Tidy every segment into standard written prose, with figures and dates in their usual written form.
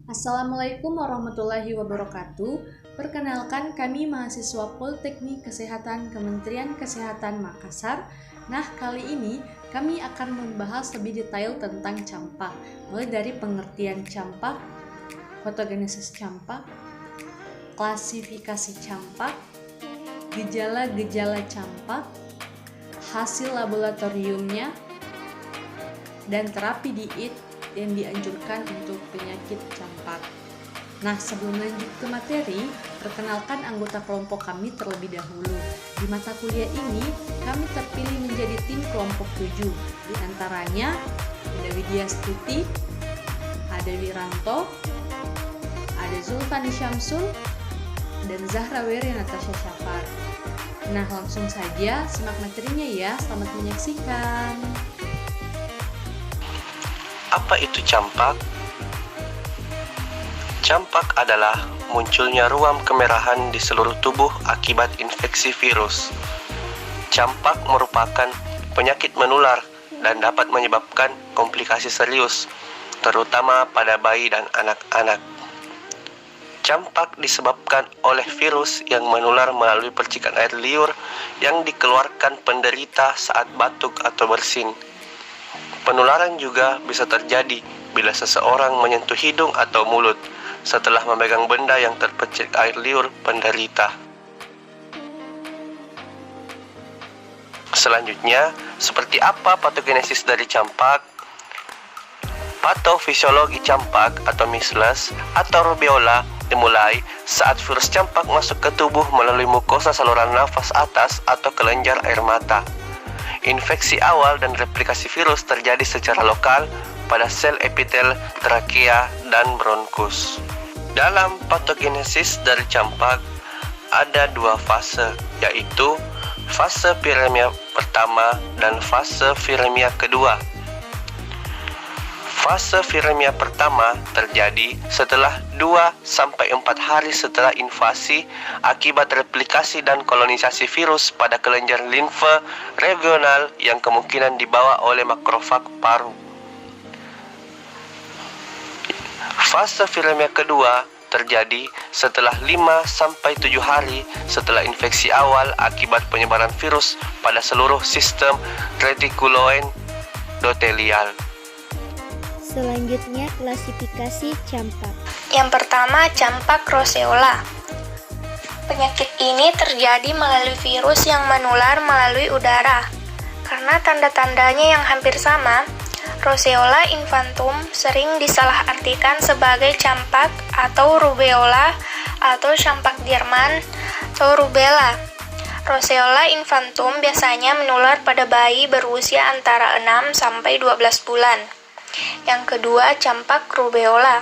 Assalamualaikum warahmatullahi wabarakatuh. Perkenalkan, kami mahasiswa Politeknik Kesehatan Kementerian Kesehatan Makassar. Nah, kali ini kami akan membahas lebih detail tentang campak, mulai dari pengertian campak, patogenesis campak, klasifikasi campak, gejala-gejala campak, hasil laboratoriumnya, dan terapi diet yang dianjurkan untuk penyakit campak. Nah, sebelum lanjut ke materi, perkenalkan anggota kelompok kami terlebih dahulu. Di mata kuliah ini, kami terpilih menjadi tim kelompok 7. Di antaranya, ada Widya Stuti, ada Wiranto, ada Zulfani Syamsul, dan Zahra Weri Natasha Syafar. Nah, langsung saja simak materinya ya. Selamat menyaksikan. Apa itu campak? Campak adalah munculnya ruam kemerahan di seluruh tubuh akibat infeksi virus. Campak merupakan penyakit menular dan dapat menyebabkan komplikasi serius, terutama pada bayi dan anak-anak. Campak disebabkan oleh virus yang menular melalui percikan air liur yang dikeluarkan penderita saat batuk atau bersin. Penularan juga bisa terjadi bila seseorang menyentuh hidung atau mulut setelah memegang benda yang terpercik air liur penderita. Selanjutnya, seperti apa patogenesis dari campak? Patofisiologi campak atau measles atau rubeola dimulai saat virus campak masuk ke tubuh melalui mukosa saluran nafas atas atau kelenjar air mata. Infeksi awal dan replikasi virus terjadi secara lokal pada sel epitel trakea dan bronkus. Dalam patogenesis dari campak ada dua fase, yaitu fase viremia pertama dan fase viremia kedua. Fase viremia pertama terjadi setelah 2-4 hari setelah invasi akibat replikasi dan kolonisasi virus pada kelenjar limfe regional yang kemungkinan dibawa oleh makrofag paru. Fase viremia kedua terjadi setelah 5-7 hari setelah infeksi awal akibat penyebaran virus pada seluruh sistem retikuloendotelial. Selanjutnya, klasifikasi campak. Yang pertama, campak roseola. Penyakit ini terjadi melalui virus yang menular melalui udara. Karena tanda-tandanya yang hampir sama, roseola infantum sering disalahartikan sebagai campak atau rubeola atau campak Jerman atau rubella. Roseola infantum biasanya menular pada bayi berusia antara 6-12 bulan. Yang kedua, campak rubeola.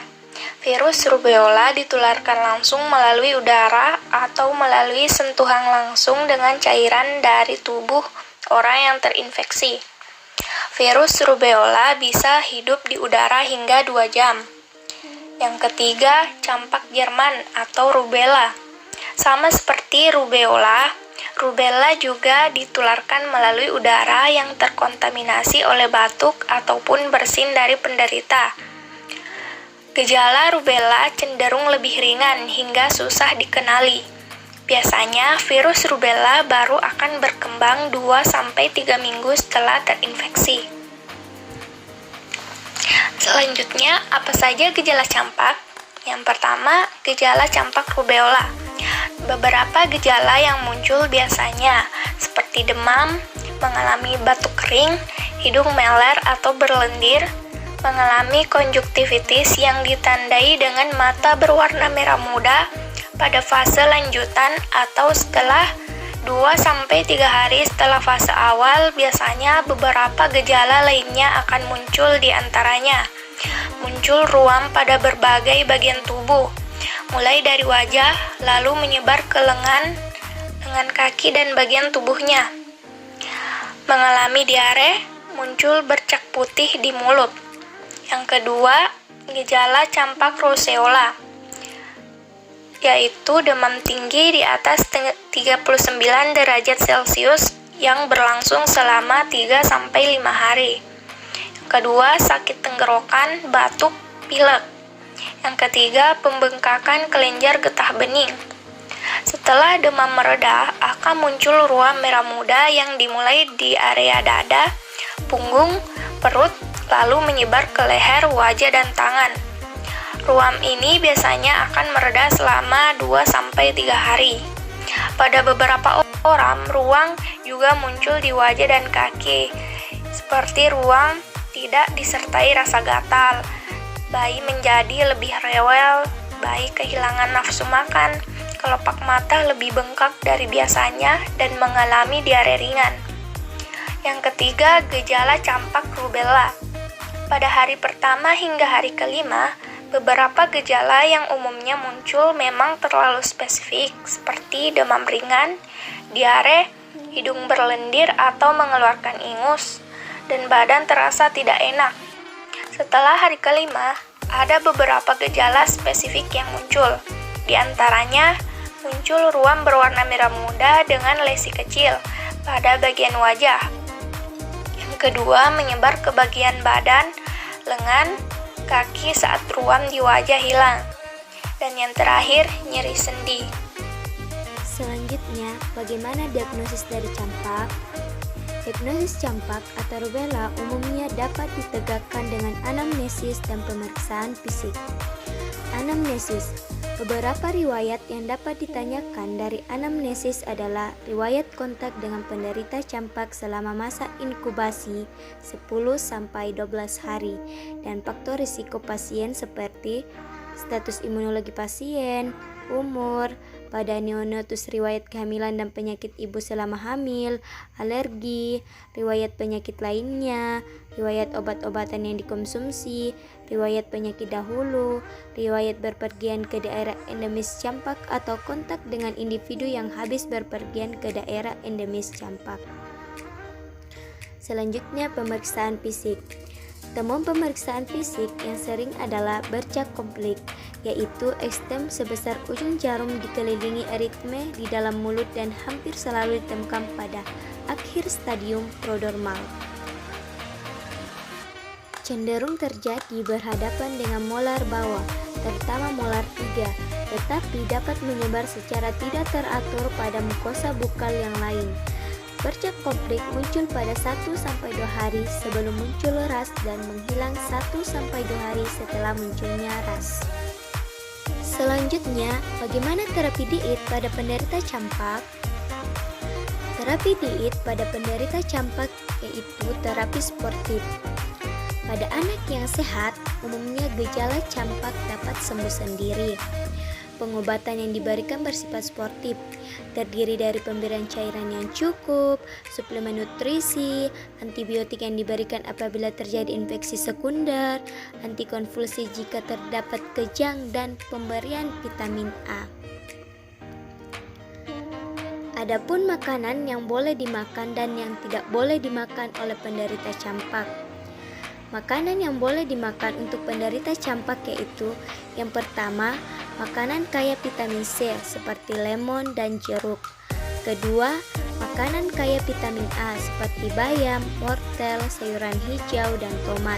Virus rubeola ditularkan langsung melalui udara atau melalui sentuhan langsung dengan cairan dari tubuh orang yang terinfeksi. Virus rubeola bisa hidup di udara hingga 2 jam. Yang ketiga, campak Jerman atau rubella. Sama seperti rubeola, rubella juga ditularkan melalui udara yang terkontaminasi oleh batuk ataupun bersin dari penderita. Gejala rubella cenderung lebih ringan hingga susah dikenali. Biasanya virus rubella baru akan berkembang 2-3 minggu setelah terinfeksi. Selanjutnya, apa saja gejala campak? Yang pertama, gejala campak rubeola. Beberapa gejala yang muncul biasanya seperti demam, mengalami batuk kering, hidung meler atau berlendir, mengalami konjuktivitis yang ditandai dengan mata berwarna merah muda pada fase lanjutan atau setelah 2-3 hari setelah fase awal. Biasanya beberapa gejala lainnya akan muncul, di antaranya muncul ruam pada berbagai bagian tubuh, mulai dari wajah, lalu menyebar ke lengan kaki dan bagian tubuhnya. Mengalami diare, muncul bercak putih di mulut. Yang kedua, gejala campak roseola, yaitu demam tinggi di atas 39 derajat Celcius yang berlangsung selama 3-5 hari. Yang kedua, sakit tenggorokan, batuk, pilek. Yang ketiga, pembengkakan kelenjar getah bening. Setelah demam mereda, akan muncul ruam merah muda yang dimulai di area dada, punggung, perut, lalu menyebar ke leher, wajah, dan tangan. Ruam ini biasanya akan mereda selama 2-3 hari. Pada beberapa orang, ruam juga muncul di wajah dan kaki, seperti ruam tidak disertai rasa gatal, bayi menjadi lebih rewel, bayi kehilangan nafsu makan, kelopak mata lebih bengkak dari biasanya, dan mengalami diare ringan. Yang ketiga, gejala campak rubella. Pada hari pertama hingga hari kelima, beberapa gejala yang umumnya muncul memang terlalu spesifik, seperti demam ringan, diare, hidung berlendir atau mengeluarkan ingus, dan badan terasa tidak enak. Setelah hari kelima, ada beberapa gejala spesifik yang muncul. Di antaranya, muncul ruam berwarna merah muda dengan lesi kecil pada bagian wajah. Yang kedua, menyebar ke bagian badan, lengan, kaki saat ruam di wajah hilang. Dan yang terakhir, nyeri sendi. Selanjutnya, bagaimana diagnosis dari campak? Diagnosis campak atau rubella umumnya dapat ditegakkan dengan anamnesis dan pemeriksaan fisik. Anamnesis. Beberapa riwayat yang dapat ditanyakan dari anamnesis adalah riwayat kontak dengan penderita campak selama masa inkubasi 10-12 hari dan faktor risiko pasien seperti status imunologi pasien, umur, pada neonatus riwayat kehamilan dan penyakit ibu selama hamil, alergi, riwayat penyakit lainnya, riwayat obat-obatan yang dikonsumsi, riwayat penyakit dahulu, riwayat berpergian ke daerah endemis campak atau kontak dengan individu yang habis berpergian ke daerah endemis campak. Selanjutnya, pemeriksaan fisik. Temuan pemeriksaan fisik yang sering adalah bercak komplik, yaitu ekstem sebesar ujung jarum dikelilingi eritme di dalam mulut dan hampir selalu ditemukan pada akhir stadium prodromal. Cenderung terjadi berhadapan dengan molar bawah, terutama molar 3, tetapi dapat menyebar secara tidak teratur pada mukosa bukal yang lain. Bercak komplik muncul pada 1-2 hari sebelum muncul ras dan menghilang 1-2 hari setelah munculnya ras. Selanjutnya, bagaimana terapi diet pada penderita campak? Terapi diet pada penderita campak yaitu terapi sportif. Pada anak yang sehat, umumnya gejala campak dapat sembuh sendiri. Pengobatan yang diberikan bersifat sportif, terdiri dari pemberian cairan yang cukup, suplemen nutrisi, antibiotik yang diberikan apabila terjadi infeksi sekunder, antikonvulsi jika terdapat kejang, dan pemberian vitamin A. Adapun makanan yang boleh dimakan dan yang tidak boleh dimakan oleh penderita campak. Makanan yang boleh dimakan untuk penderita campak yaitu yang pertama, makanan kaya vitamin C seperti lemon dan jeruk. Kedua, makanan kaya vitamin A seperti bayam, wortel, sayuran hijau, dan tomat.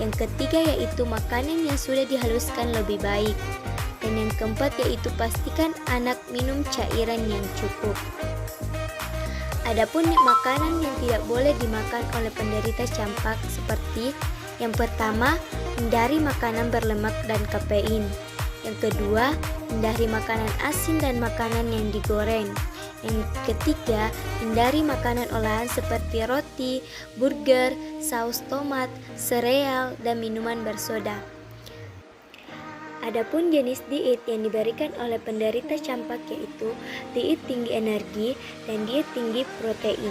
Yang ketiga yaitu makanan yang sudah dihaluskan lebih baik. Dan yang keempat yaitu pastikan anak minum cairan yang cukup. Adapun makanan yang tidak boleh dimakan oleh penderita campak seperti yang pertama, hindari makanan berlemak dan kafein. Yang kedua, hindari makanan asin dan makanan yang digoreng. Yang ketiga, hindari makanan olahan seperti roti, burger, saus tomat, sereal, dan minuman bersoda. Adapun jenis diet yang diberikan oleh penderita campak yaitu diet tinggi energi dan diet tinggi protein.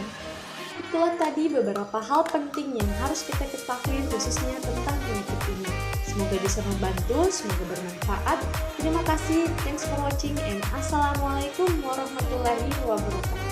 Itulah tadi beberapa hal penting yang harus kita ketahui khususnya tentang penyakit ini. Semoga bisa membantu, semoga bermanfaat. Terima kasih, thanks for watching, and assalamualaikum warahmatullahi wabarakatuh.